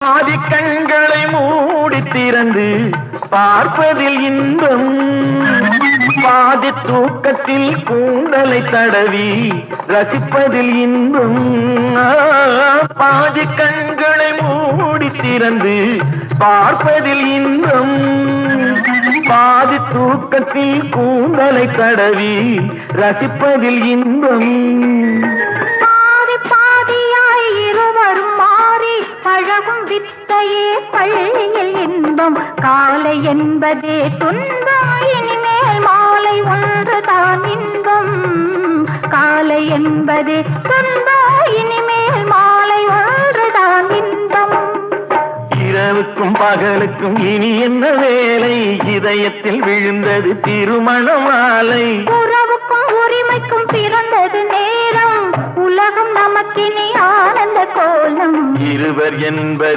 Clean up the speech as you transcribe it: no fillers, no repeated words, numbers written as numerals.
ஆதிக்கண்களை மூடி திறந்து பார்ப்பதில் இன்பம், பாதி தூக்கத்தில் கூந்தலை தடவி ரசிப்பதில் இன்பம். பாதி கண்களை மூடி திறந்து பார்ப்பதில் இன்பம், பாதி தூக்கத்தில் கூந்தலை தடவி ரசிப்பதில் இன்பம். பழகும் வித்தையே பள்ளியில் இன்பம், காலை என்பதே துன்பம், இனிமேல் மாலை ஒன்றுதான் இன்பம். காலை என்பதே துன்பம், இனிமேல் மாலை ஒன்றுதான் இன்பம். இரவுக்கும் பகலுக்கும் இனி என்ன வேலை, இதயத்தில் விழுந்தது திருமண மாலை. உறவுக்கும் உரிமைக்கும் பிறந்தது நேரம், உலகம் நமக்கினி ஆனந்த கோலம். இருவர் என்பதே